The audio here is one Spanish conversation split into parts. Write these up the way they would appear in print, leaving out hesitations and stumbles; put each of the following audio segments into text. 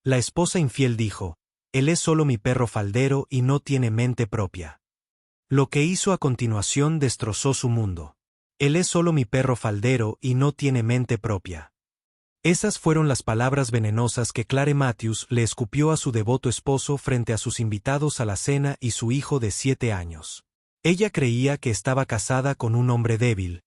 La esposa infiel dijo: él es solo mi perro faldero y no tiene mente propia. Lo que hizo a continuación destrozó su mundo. Él es solo mi perro faldero y no tiene mente propia. Esas fueron las palabras venenosas que Clare Matthews le escupió a su devoto esposo frente a sus invitados a la cena y su hijo de 7 años. Ella creía que estaba casada con un hombre débil,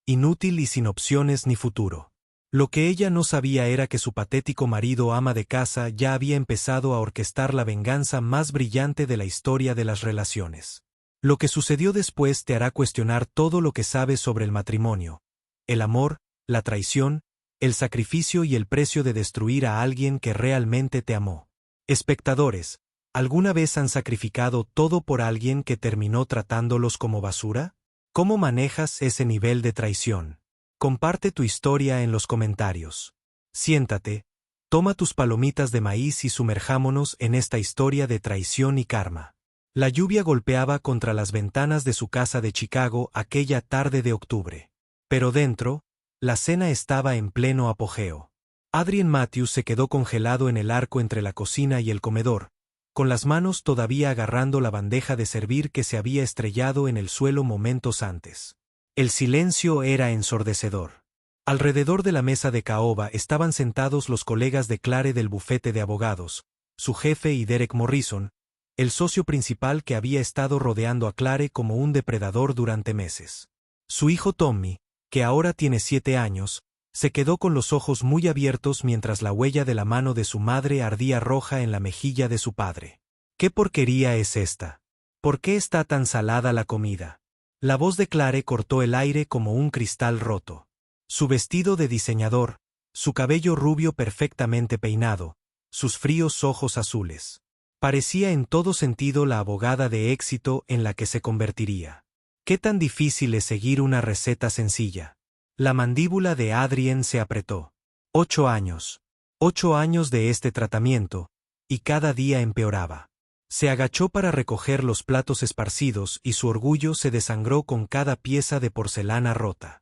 inútil y sin opciones ni futuro. Lo que ella no sabía era que su patético marido ama de casa ya había empezado a orquestar la venganza más brillante de la historia de las relaciones. Lo que sucedió después te hará cuestionar todo lo que sabes sobre el matrimonio, el amor, la traición, el sacrificio y el precio de destruir a alguien que realmente te amó. Espectadores, ¿alguna vez han sacrificado todo por alguien que terminó tratándolos como basura? ¿Cómo manejas ese nivel de traición? Comparte tu historia en los comentarios. Siéntate, toma tus palomitas de maíz y sumerjámonos en esta historia de traición y karma. La lluvia golpeaba contra las ventanas de su casa de Chicago aquella tarde de octubre. Pero dentro, la cena estaba en pleno apogeo. Adrian Matthews se quedó congelado en el arco entre la cocina y el comedor, con las manos todavía agarrando la bandeja de servir que se había estrellado en el suelo momentos antes. El silencio era ensordecedor. Alrededor de la mesa de caoba estaban sentados los colegas de Clare del bufete de abogados, su jefe y Derek Morrison, el socio principal que había estado rodeando a Clare como un depredador durante meses. Su hijo Tommy, que ahora tiene 7 años, se quedó con los ojos muy abiertos mientras la huella de la mano de su madre ardía roja en la mejilla de su padre. ¿Qué porquería es esta? ¿Por qué está tan salada la comida? La voz de Clare cortó el aire como un cristal roto. Su vestido de diseñador, su cabello rubio perfectamente peinado, sus fríos ojos azules. Parecía en todo sentido la abogada de éxito en la que se convertiría. ¿Qué tan difícil es seguir una receta sencilla? La mandíbula de Adrien se apretó. 8 años. 8 años de este tratamiento, y cada día empeoraba. Se agachó para recoger los platos esparcidos y su orgullo se desangró con cada pieza de porcelana rota.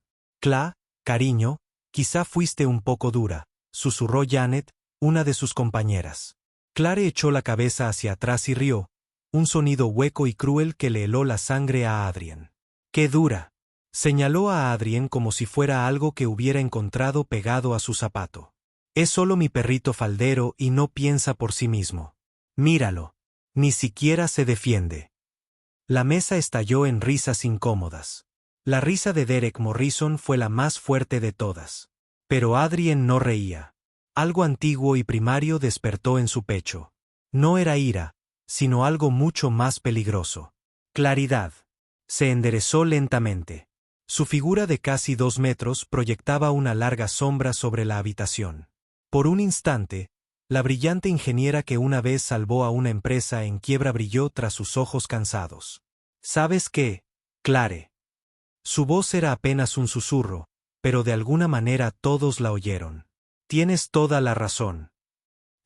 Cariño, quizá fuiste un poco dura, susurró Janet, una de sus compañeras. Clare echó la cabeza hacia atrás y rió, un sonido hueco y cruel que le heló la sangre a Adrien. ¡Qué dura! Señaló a Adrien como si fuera algo que hubiera encontrado pegado a su zapato. Es solo mi perrito faldero y no piensa por sí mismo. Míralo. Ni siquiera se defiende. La mesa estalló en risas incómodas. La risa de Derek Morrison fue la más fuerte de todas. Pero Adrien no reía. Algo antiguo y primario despertó en su pecho. No era ira, sino algo mucho más peligroso. Claridad. Se enderezó lentamente. Su figura de casi 2 metros proyectaba una larga sombra sobre la habitación. Por un instante, la brillante ingeniera que una vez salvó a una empresa en quiebra brilló tras sus ojos cansados. ¿Sabes qué, Clare? Su voz era apenas un susurro, pero de alguna manera todos la oyeron. Tienes toda la razón.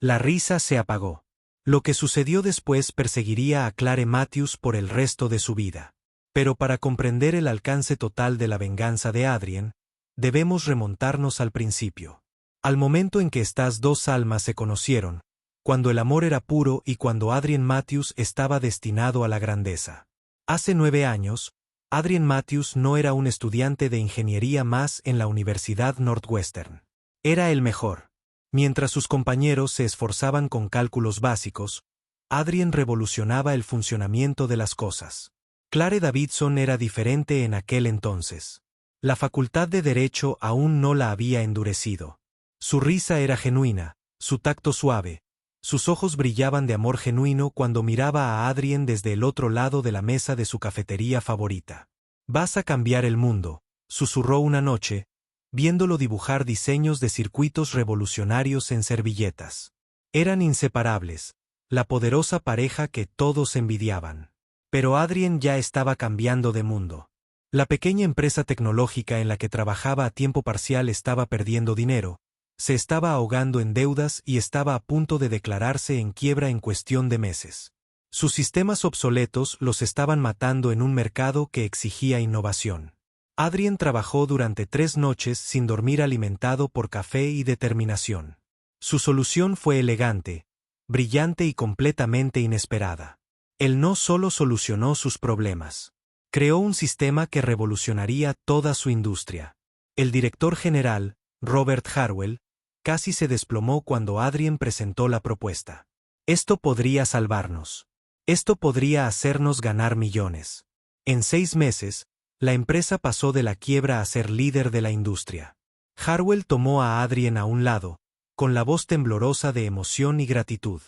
La risa se apagó. Lo que sucedió después perseguiría a Clare Matthews por el resto de su vida. Pero para comprender el alcance total de la venganza de Adrien, debemos remontarnos al principio. Al momento en que estas dos almas se conocieron, cuando el amor era puro y cuando Adrien Matthews estaba destinado a la grandeza. Hace 9 años, Adrien Matthews no era un estudiante de ingeniería más en la Universidad Northwestern. Era el mejor. Mientras sus compañeros se esforzaban con cálculos básicos, Adrien revolucionaba el funcionamiento de las cosas. Clare Davidson era diferente en aquel entonces. La facultad de Derecho aún no la había endurecido. Su risa era genuina, su tacto suave, sus ojos brillaban de amor genuino cuando miraba a Adrien desde el otro lado de la mesa de su cafetería favorita. «Vas a cambiar el mundo», susurró una noche, viéndolo dibujar diseños de circuitos revolucionarios en servilletas. Eran inseparables, la poderosa pareja que todos envidiaban. Pero Adrien ya estaba cambiando de mundo. La pequeña empresa tecnológica en la que trabajaba a tiempo parcial estaba perdiendo dinero, se estaba ahogando en deudas y estaba a punto de declararse en quiebra en cuestión de meses. Sus sistemas obsoletos los estaban matando en un mercado que exigía innovación. Adrien trabajó durante 3 noches sin dormir alimentado por café y determinación. Su solución fue elegante, brillante y completamente inesperada. Él no solo solucionó sus problemas. Creó un sistema que revolucionaría toda su industria. El director general, Robert Harwell, casi se desplomó cuando Adrien presentó la propuesta. Esto podría salvarnos. Esto podría hacernos ganar millones. En 6 meses, la empresa pasó de la quiebra a ser líder de la industria. Harwell tomó a Adrien a un lado, con la voz temblorosa de emoción y gratitud.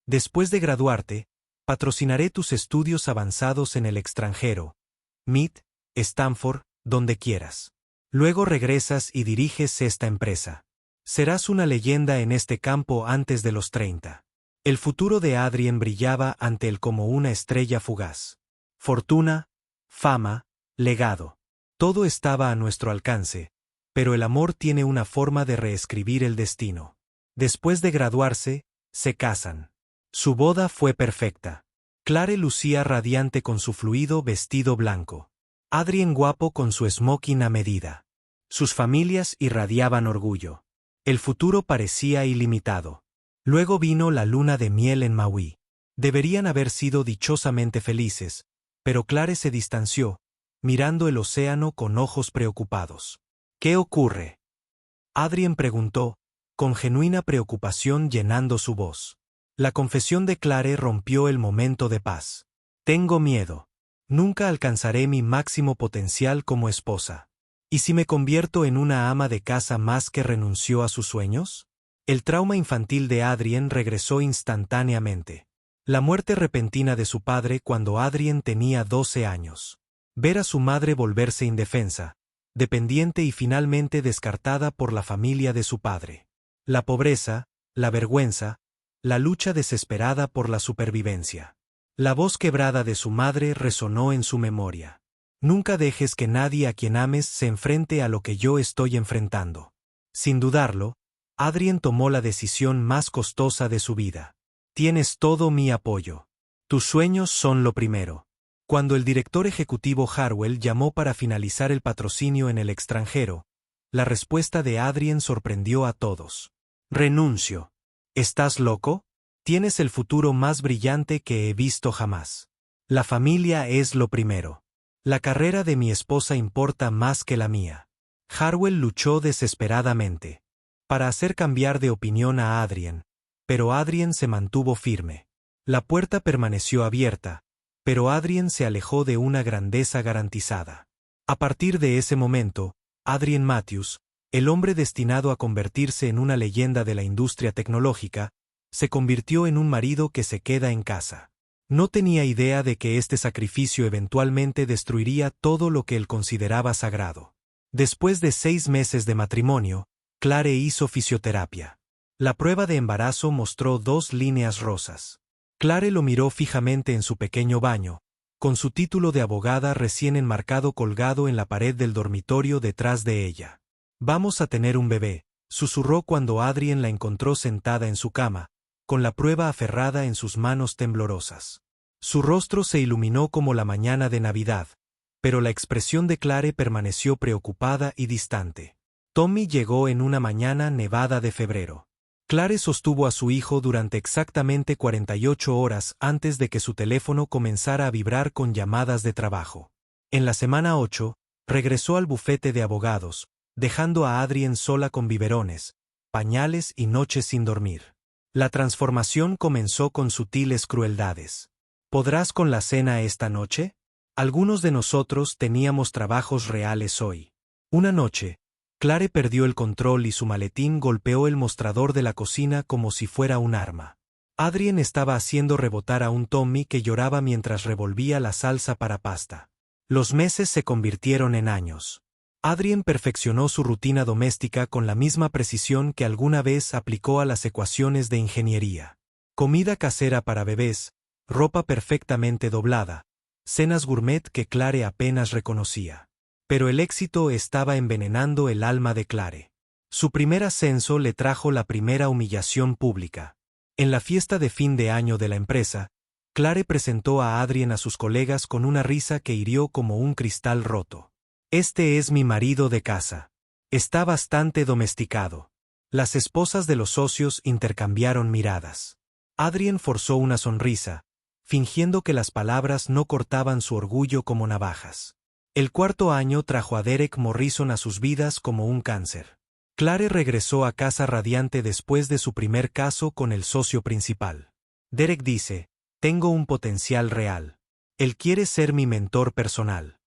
Después de graduarte, patrocinaré tus estudios avanzados en el extranjero, MIT, Stanford, donde quieras. Luego regresas y diriges esta empresa. Serás una leyenda en este campo antes de los 30. El futuro de Adrien brillaba ante él como una estrella fugaz. Fortuna, fama, legado. Todo estaba a nuestro alcance, pero el amor tiene una forma de reescribir el destino. Después de graduarse, se casan. Su boda fue perfecta. Clare lucía radiante con su fluido vestido blanco. Adrien guapo con su smoking a medida. Sus familias irradiaban orgullo. El futuro parecía ilimitado. Luego vino la luna de miel en Maui. Deberían haber sido dichosamente felices, pero Clare se distanció, mirando el océano con ojos preocupados. ¿Qué ocurre? Adrien preguntó, con genuina preocupación llenando su voz. La confesión de Clare rompió el momento de paz. Tengo miedo. Nunca alcanzaré mi máximo potencial como esposa. ¿Y si me convierto en una ama de casa más que renunció a sus sueños? El trauma infantil de Adrien regresó instantáneamente. La muerte repentina de su padre cuando Adrien tenía 12 años. Ver a su madre volverse indefensa, dependiente y finalmente descartada por la familia de su padre. La pobreza, la vergüenza, la lucha desesperada por la supervivencia. La voz quebrada de su madre resonó en su memoria. Nunca dejes que nadie a quien ames se enfrente a lo que yo estoy enfrentando. Sin dudarlo, Adrien tomó la decisión más costosa de su vida. Tienes todo mi apoyo. Tus sueños son lo primero. Cuando el director ejecutivo Harwell llamó para finalizar el patrocinio en el extranjero, la respuesta de Adrien sorprendió a todos. Renuncio. ¿Estás loco? Tienes el futuro más brillante que he visto jamás. La familia es lo primero. La carrera de mi esposa importa más que la mía. Harwell luchó desesperadamente para hacer cambiar de opinión a Adrien, pero Adrien se mantuvo firme. La puerta permaneció abierta, pero Adrien se alejó de una grandeza garantizada. A partir de ese momento, Adrien Matthews, el hombre destinado a convertirse en una leyenda de la industria tecnológica, se convirtió en un marido que se queda en casa. No tenía idea de que este sacrificio eventualmente destruiría todo lo que él consideraba sagrado. Después de 6 meses de matrimonio, Clare hizo fisioterapia. La prueba de embarazo mostró 2 líneas rosas. Clare lo miró fijamente en su pequeño baño, con su título de abogada recién enmarcado colgado en la pared del dormitorio detrás de ella. Vamos a tener un bebé, susurró cuando Adrien la encontró sentada en su cama, con la prueba aferrada en sus manos temblorosas. Su rostro se iluminó como la mañana de Navidad, pero la expresión de Clare permaneció preocupada y distante. Tommy llegó en una mañana nevada de febrero. Clare sostuvo a su hijo durante exactamente 48 horas antes de que su teléfono comenzara a vibrar con llamadas de trabajo. En la semana 8, regresó al bufete de abogados, dejando a Adrien sola con biberones, pañales y noches sin dormir. La transformación comenzó con sutiles crueldades. ¿Podrás con la cena esta noche? Algunos de nosotros teníamos trabajos reales hoy. Una noche, Clare perdió el control y su maletín golpeó el mostrador de la cocina como si fuera un arma. Adrien estaba haciendo rebotar a un Tommy que lloraba mientras revolvía la salsa para pasta. Los meses se convirtieron en años. Adrien perfeccionó su rutina doméstica con la misma precisión que alguna vez aplicó a las ecuaciones de ingeniería. Comida casera para bebés, ropa perfectamente doblada, cenas gourmet que Clare apenas reconocía. Pero el éxito estaba envenenando el alma de Clare. Su primer ascenso le trajo la primera humillación pública. En la fiesta de fin de año de la empresa, Clare presentó a Adrien a sus colegas con una risa que hirió como un cristal roto. Este es mi marido de casa. Está bastante domesticado. Las esposas de los socios intercambiaron miradas. Adrien forzó una sonrisa, fingiendo que las palabras no cortaban su orgullo como navajas. El cuarto año trajo a Derek Morrison a sus vidas como un cáncer. Clare regresó a casa radiante después de su primer caso con el socio principal. Derek dice, tengo un potencial real. Él quiere ser mi mentor personal.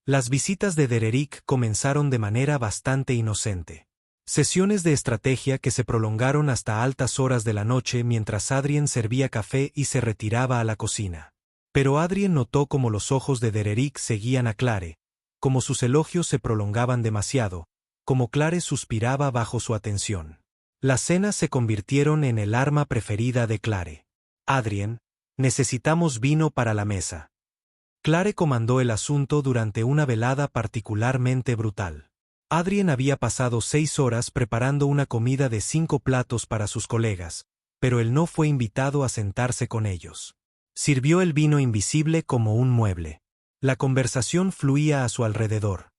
Las visitas de Derek comenzaron de manera bastante inocente. Sesiones de estrategia que se prolongaron hasta altas horas de la noche mientras Adrien servía café y se retiraba a la cocina. Pero Adrien notó cómo los ojos de Derek seguían a Clare, como sus elogios se prolongaban demasiado, como Clare suspiraba bajo su atención. Las cenas se convirtieron en el arma preferida de Clare. Adrien, necesitamos vino para la mesa. Clare comandó el asunto durante una velada particularmente brutal. Adrien había pasado 6 horas preparando una comida de 5 platos para sus colegas, pero él no fue invitado a sentarse con ellos. Sirvió el vino invisible como un mueble. La conversación fluía a su alrededor.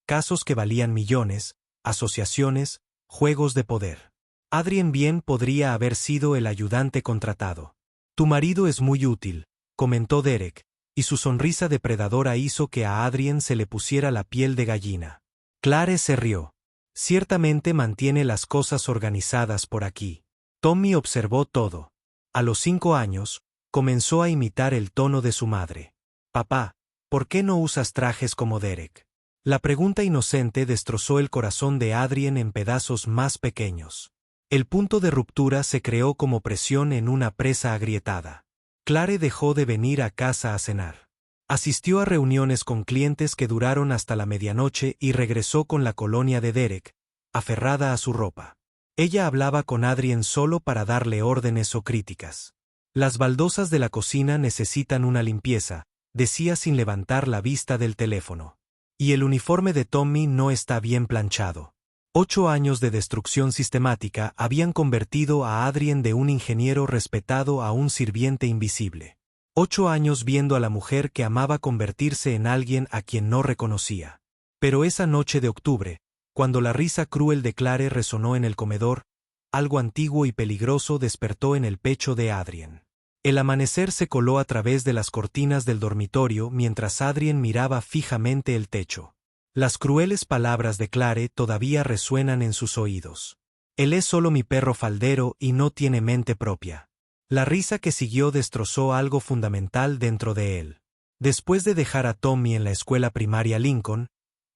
Casos que valían millones, asociaciones, juegos de poder. Adrien bien podría haber sido el ayudante contratado. Tu marido es muy útil, comentó Derek, y su sonrisa depredadora hizo que a Adrien se le pusiera la piel de gallina. Clare se rió. Ciertamente mantiene las cosas organizadas por aquí. Tommy observó todo. A los 5 años, comenzó a imitar el tono de su madre. Papá, ¿por qué no usas trajes como Derek? La pregunta inocente destrozó el corazón de Adrien en pedazos más pequeños. El punto de ruptura se creó como presión en una presa agrietada. Clare dejó de venir a casa a cenar. Asistió a reuniones con clientes que duraron hasta la medianoche y regresó con la colonia de Derek, aferrada a su ropa. Ella hablaba con Adrien solo para darle órdenes o críticas. Las baldosas de la cocina necesitan una limpieza, decía sin levantar la vista del teléfono. Y el uniforme de Tommy no está bien planchado. 8 años de destrucción sistemática habían convertido a Adrien de un ingeniero respetado a un sirviente invisible. 8 años viendo a la mujer que amaba convertirse en alguien a quien no reconocía. Pero esa noche de octubre, cuando la risa cruel de Clare resonó en el comedor, algo antiguo y peligroso despertó en el pecho de Adrien. El amanecer se coló a través de las cortinas del dormitorio mientras Adrien miraba fijamente el techo. Las crueles palabras de Clare todavía resuenan en sus oídos. Él es solo mi perro faldero y no tiene mente propia. La risa que siguió destrozó algo fundamental dentro de él. Después de dejar a Tommy en la escuela primaria Lincoln,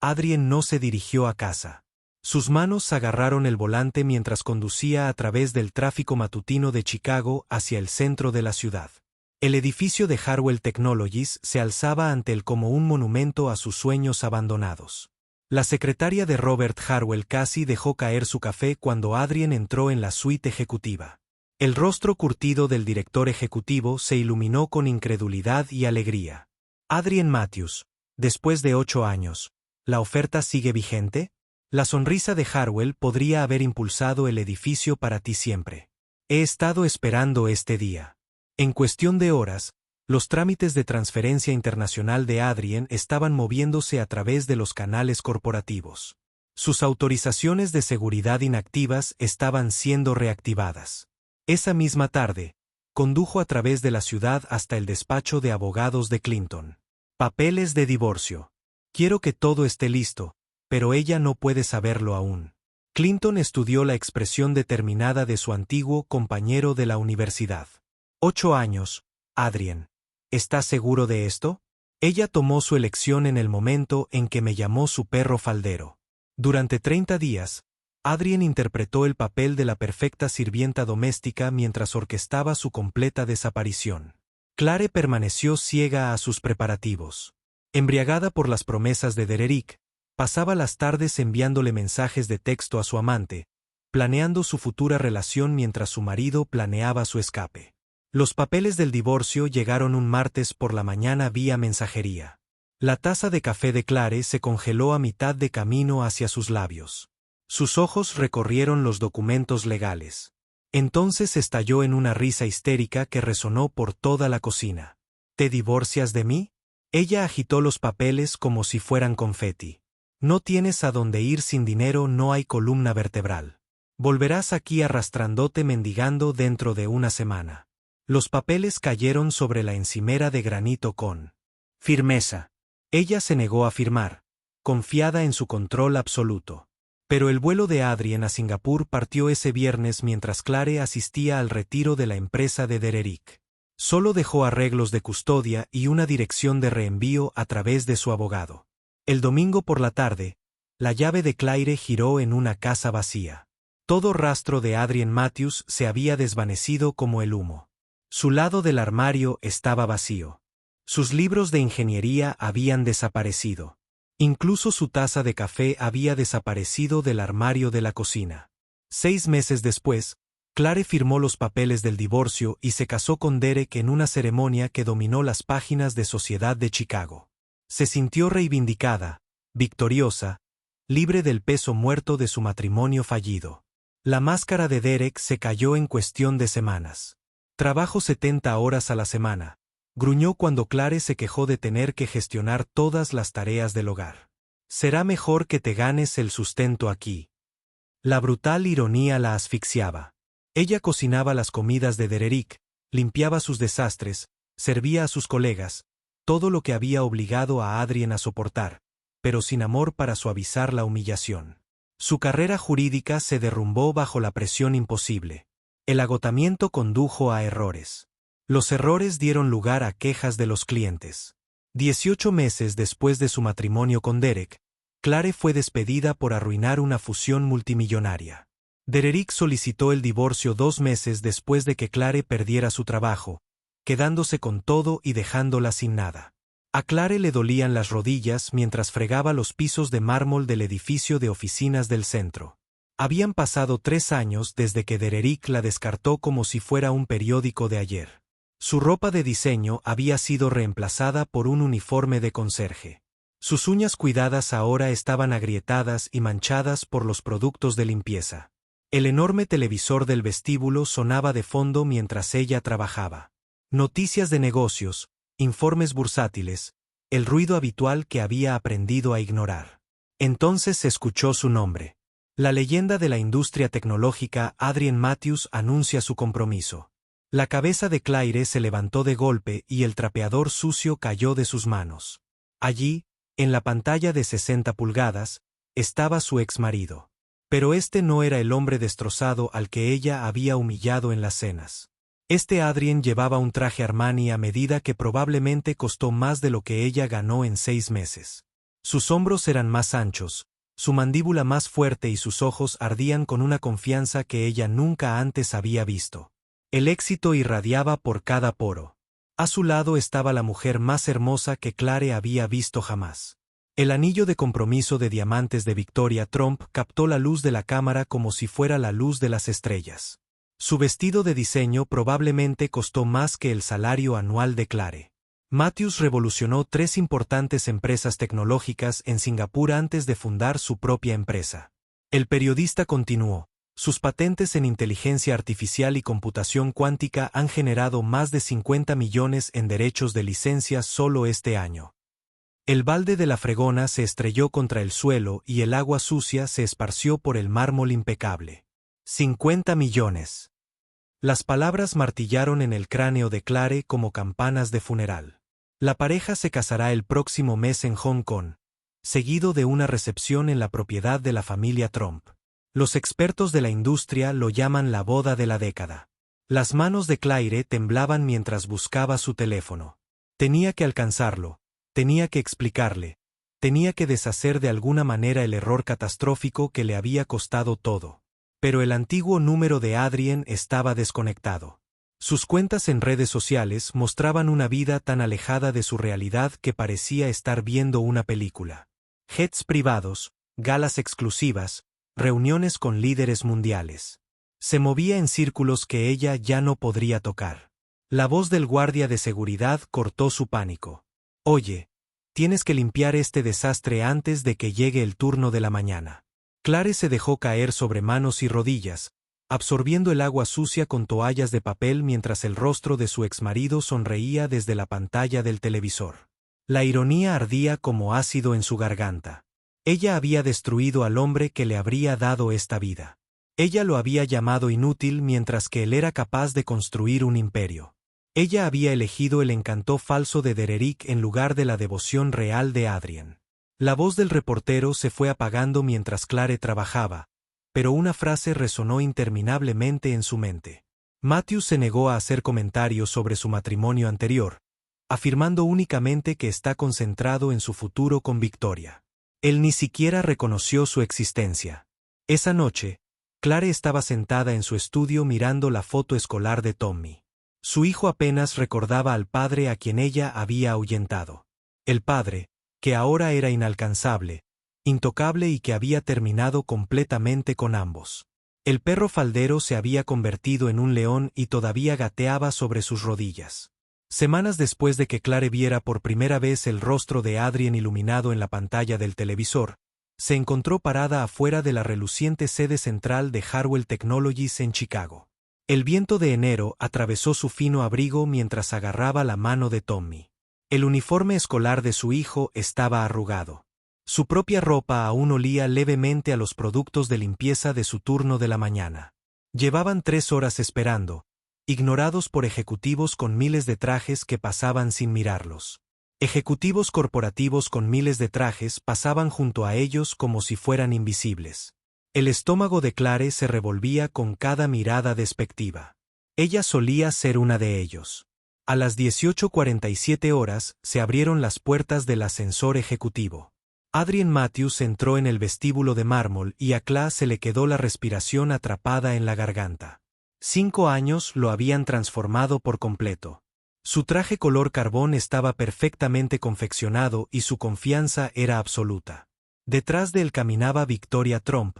Adrien no se dirigió a casa. Sus manos agarraron el volante mientras conducía a través del tráfico matutino de Chicago hacia el centro de la ciudad. El edificio de Harwell Technologies se alzaba ante él como un monumento a sus sueños abandonados. La secretaria de Robert Harwell casi dejó caer su café cuando Adrien entró en la suite ejecutiva. El rostro curtido del director ejecutivo se iluminó con incredulidad y alegría. Adrien Matthews, después de 8 años, ¿la oferta sigue vigente? La sonrisa de Harwell podría haber impulsado el edificio para ti siempre. He estado esperando este día. En cuestión de horas, los trámites de transferencia internacional de Adrien estaban moviéndose a través de los canales corporativos. Sus autorizaciones de seguridad inactivas estaban siendo reactivadas. Esa misma tarde, condujo a través de la ciudad hasta el despacho de abogados de Clinton. Papeles de divorcio. Quiero que todo esté listo, pero ella no puede saberlo aún. Clinton estudió la expresión determinada de su antiguo compañero de la universidad. 8 años, Adrien. ¿Estás seguro de esto? Ella tomó su elección en el momento en que me llamó su perro faldero. Durante 30 días, Adrien interpretó el papel de la perfecta sirvienta doméstica mientras orquestaba su completa desaparición. Clare permaneció ciega a sus preparativos. Embriagada por las promesas de Derek, pasaba las tardes enviándole mensajes de texto a su amante, planeando su futura relación mientras su marido planeaba su escape. Los papeles del divorcio llegaron un martes por la mañana vía mensajería. La taza de café de Clare se congeló a mitad de camino hacia sus labios. Sus ojos recorrieron los documentos legales. Entonces estalló en una risa histérica que resonó por toda la cocina. ¿Te divorcias de mí? Ella agitó los papeles como si fueran confeti. No tienes a dónde ir sin dinero, no hay columna vertebral. Volverás aquí arrastrándote mendigando dentro de una semana. Los papeles cayeron sobre la encimera de granito con firmeza. Ella se negó a firmar, confiada en su control absoluto. Pero el vuelo de Adrien a Singapur partió ese viernes mientras Clare asistía al retiro de la empresa de Dererick. Solo dejó arreglos de custodia y una dirección de reenvío a través de su abogado. El domingo por la tarde, la llave de Claire giró en una casa vacía. Todo rastro de Adrien Matthews se había desvanecido como el humo. Su lado del armario estaba vacío. Sus libros de ingeniería habían desaparecido. Incluso su taza de café había desaparecido del armario de la cocina. 6 meses después, Clare firmó los papeles del divorcio y se casó con Derek en una ceremonia que dominó las páginas de Sociedad de Chicago. Se sintió reivindicada, victoriosa, libre del peso muerto de su matrimonio fallido. La máscara de Derek se cayó en cuestión de semanas. Trabajo 70 horas a la semana, gruñó cuando Clare se quejó de tener que gestionar todas las tareas del hogar. Será mejor que te ganes el sustento aquí. La brutal ironía la asfixiaba. Ella cocinaba las comidas de Dererick, limpiaba sus desastres, servía a sus colegas, todo lo que había obligado a Adrien a soportar, pero sin amor para suavizar la humillación. Su carrera jurídica se derrumbó bajo la presión imposible. El agotamiento condujo a errores. Los errores dieron lugar a quejas de los clientes. 18 meses después de su matrimonio con Derek, Clare fue despedida por arruinar una fusión multimillonaria. Dererick solicitó el divorcio 2 meses después de que Clare perdiera su trabajo, quedándose con todo y dejándola sin nada. A Clare le dolían las rodillas mientras fregaba los pisos de mármol del edificio de oficinas del centro. Habían pasado 3 años desde que Dererick la descartó como si fuera un periódico de ayer. Su ropa de diseño había sido reemplazada por un uniforme de conserje. Sus uñas cuidadas ahora estaban agrietadas y manchadas por los productos de limpieza. El enorme televisor del vestíbulo sonaba de fondo mientras ella trabajaba. Noticias de negocios, informes bursátiles, el ruido habitual que había aprendido a ignorar. Entonces se escuchó su nombre. La leyenda de la industria tecnológica Adrien Matthews anuncia su compromiso. La cabeza de Claire se levantó de golpe y el trapeador sucio cayó de sus manos. Allí, en la pantalla de 60 pulgadas, estaba su exmarido. Pero este no era el hombre destrozado al que ella había humillado en las cenas. Este Adrien llevaba un traje Armani a medida que probablemente costó más de lo que ella ganó en 6 meses. Sus hombros eran más anchos, su mandíbula más fuerte y sus ojos ardían con una confianza que ella nunca antes había visto. El éxito irradiaba por cada poro. A su lado estaba la mujer más hermosa que Clare había visto jamás. El anillo de compromiso de diamantes de Victoria Trump captó la luz de la cámara como si fuera la luz de las estrellas. Su vestido de diseño probablemente costó más que el salario anual de Clare. Matthews revolucionó 3 importantes empresas tecnológicas en Singapur antes de fundar su propia empresa. El periodista continuó. Sus patentes en inteligencia artificial y computación cuántica han generado más de 50 millones en derechos de licencia solo este año. El balde de la fregona se estrelló contra el suelo y el agua sucia se esparció por el mármol impecable. 50 millones. Las palabras martillaron en el cráneo de Clare como campanas de funeral. La pareja se casará el próximo mes en Hong Kong, seguido de una recepción en la propiedad de la familia Trump. Los expertos de la industria lo llaman la boda de la década. Las manos de Claire temblaban mientras buscaba su teléfono. Tenía que alcanzarlo, tenía que explicarle, tenía que deshacer de alguna manera el error catastrófico que le había costado todo. Pero el antiguo número de Adrien estaba desconectado. Sus cuentas en redes sociales mostraban una vida tan alejada de su realidad que parecía estar viendo una película. Jets privados, galas exclusivas, reuniones con líderes mundiales. Se movía en círculos que ella ya no podría tocar. La voz del guardia de seguridad cortó su pánico. Oye, tienes que limpiar este desastre antes de que llegue el turno de la mañana. Clare se dejó caer sobre manos y rodillas, absorbiendo el agua sucia con toallas de papel mientras el rostro de su exmarido sonreía desde la pantalla del televisor. La ironía ardía como ácido en su garganta. Ella había destruido al hombre que le habría dado esta vida. Ella lo había llamado inútil mientras que él era capaz de construir un imperio. Ella había elegido el encanto falso de Dereric en lugar de la devoción real de Adrien. La voz del reportero se fue apagando mientras Clare trabajaba, pero una frase resonó interminablemente en su mente. Matthew se negó a hacer comentarios sobre su matrimonio anterior, afirmando únicamente que está concentrado en su futuro con Victoria. Él ni siquiera reconoció su existencia. Esa noche, Clare estaba sentada en su estudio mirando la foto escolar de Tommy. Su hijo apenas recordaba al padre a quien ella había ahuyentado. El padre, que ahora era inalcanzable, intocable y que había terminado completamente con ambos. El perro faldero se había convertido en un león y todavía gateaba sobre sus rodillas. Semanas después de que Clare viera por primera vez el rostro de Adrien iluminado en la pantalla del televisor, se encontró parada afuera de la reluciente sede central de Harwell Technologies en Chicago. El viento de enero atravesó su fino abrigo mientras agarraba la mano de Tommy. El uniforme escolar de su hijo estaba arrugado. Su propia ropa aún olía levemente a los productos de limpieza de su turno de la mañana. Llevaban 3 horas esperando, ignorados por ejecutivos con miles de trajes que pasaban sin mirarlos. Ejecutivos corporativos con miles de trajes pasaban junto a ellos como si fueran invisibles. El estómago de Clare se revolvía con cada mirada despectiva. Ella solía ser una de ellos. A las 18:47 horas se abrieron las puertas del ascensor ejecutivo. Adrien Matthews entró en el vestíbulo de mármol y a Clare se le quedó la respiración atrapada en la garganta. 5 años lo habían transformado por completo. Su traje color carbón estaba perfectamente confeccionado y su confianza era absoluta. Detrás de él caminaba Victoria Trump,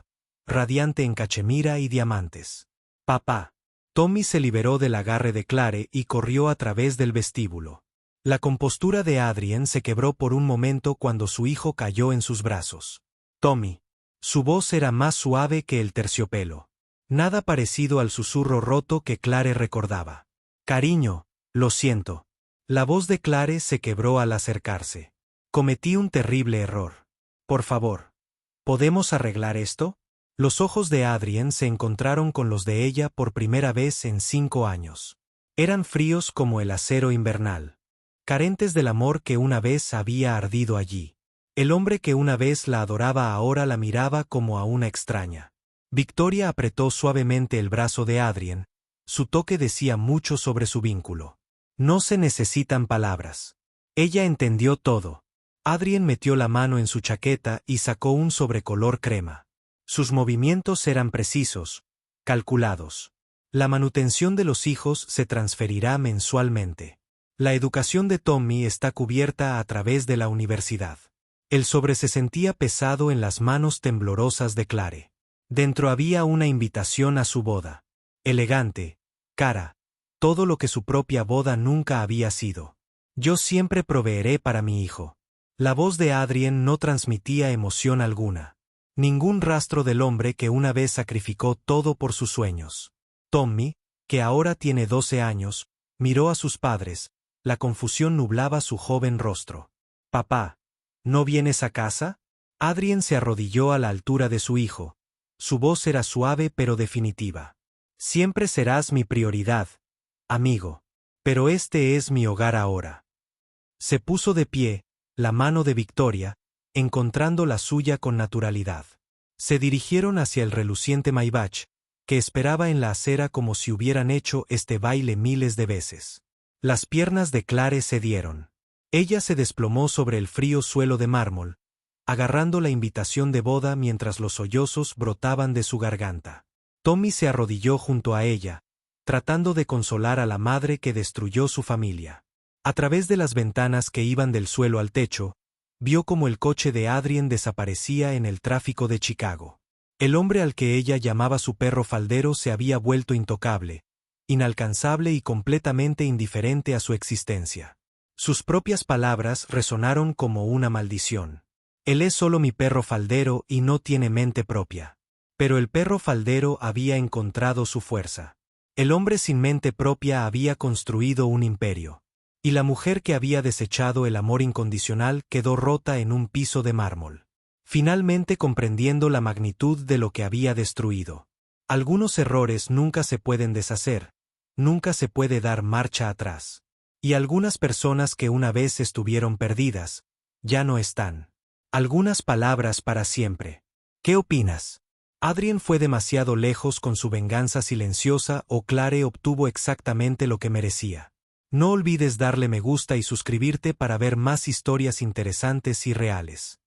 radiante en cachemira y diamantes. «Papá». Tommy se liberó del agarre de Clare y corrió a través del vestíbulo. La compostura de Adrien se quebró por un momento cuando su hijo cayó en sus brazos. «Tommy». Su voz era más suave que el terciopelo. Nada parecido al susurro roto que Clare recordaba. «Cariño, lo siento». La voz de Clare se quebró al acercarse. «Cometí un terrible error. Por favor, ¿podemos arreglar esto?» Los ojos de Adrien se encontraron con los de ella por primera vez en 5 años. Eran fríos como el acero invernal. Carentes del amor que una vez había ardido allí. El hombre que una vez la adoraba ahora la miraba como a una extraña. Victoria apretó suavemente el brazo de Adrien. Su toque decía mucho sobre su vínculo. No se necesitan palabras. Ella entendió todo. Adrien metió la mano en su chaqueta y sacó un sobrecolor crema. Sus movimientos eran precisos, calculados. La manutención de los hijos se transferirá mensualmente. La educación de Tommy está cubierta a través de la universidad. El sobre se sentía pesado en las manos temblorosas de Clare. Dentro había una invitación a su boda. Elegante, cara, todo lo que su propia boda nunca había sido. «Yo siempre proveeré para mi hijo». La voz de Adrien no transmitía emoción alguna. Ningún rastro del hombre que una vez sacrificó todo por sus sueños. Tommy, que ahora tiene 12 años, miró a sus padres. La confusión nublaba su joven rostro. «Papá, ¿no vienes a casa?» Adrien se arrodilló a la altura de su hijo. Su voz era suave pero definitiva. «Siempre serás mi prioridad, amigo. Pero este es mi hogar ahora». Se puso de pie, la mano de Victoria, encontrando la suya con naturalidad. Se dirigieron hacia el reluciente Maybach, que esperaba en la acera como si hubieran hecho este baile miles de veces. Las piernas de Clare cedieron. Ella se desplomó sobre el frío suelo de mármol, agarrando la invitación de boda mientras los sollozos brotaban de su garganta. Tommy se arrodilló junto a ella, tratando de consolar a la madre que destruyó su familia. A través de las ventanas que iban del suelo al techo, vio como el coche de Adrien desaparecía en el tráfico de Chicago. El hombre al que ella llamaba su perro faldero se había vuelto intocable, inalcanzable y completamente indiferente a su existencia. Sus propias palabras resonaron como una maldición. «Él es solo mi perro faldero y no tiene mente propia». Pero el perro faldero había encontrado su fuerza. El hombre sin mente propia había construido un imperio. Y la mujer que había desechado el amor incondicional quedó rota en un piso de mármol. Finalmente comprendiendo la magnitud de lo que había destruido. Algunos errores nunca se pueden deshacer, nunca se puede dar marcha atrás. Y algunas personas que una vez estuvieron perdidas, ya no están. Algunas palabras para siempre. ¿Qué opinas? ¿Adrien fue demasiado lejos con su venganza silenciosa o Clare obtuvo exactamente lo que merecía? No olvides darle me gusta y suscribirte para ver más historias interesantes y reales.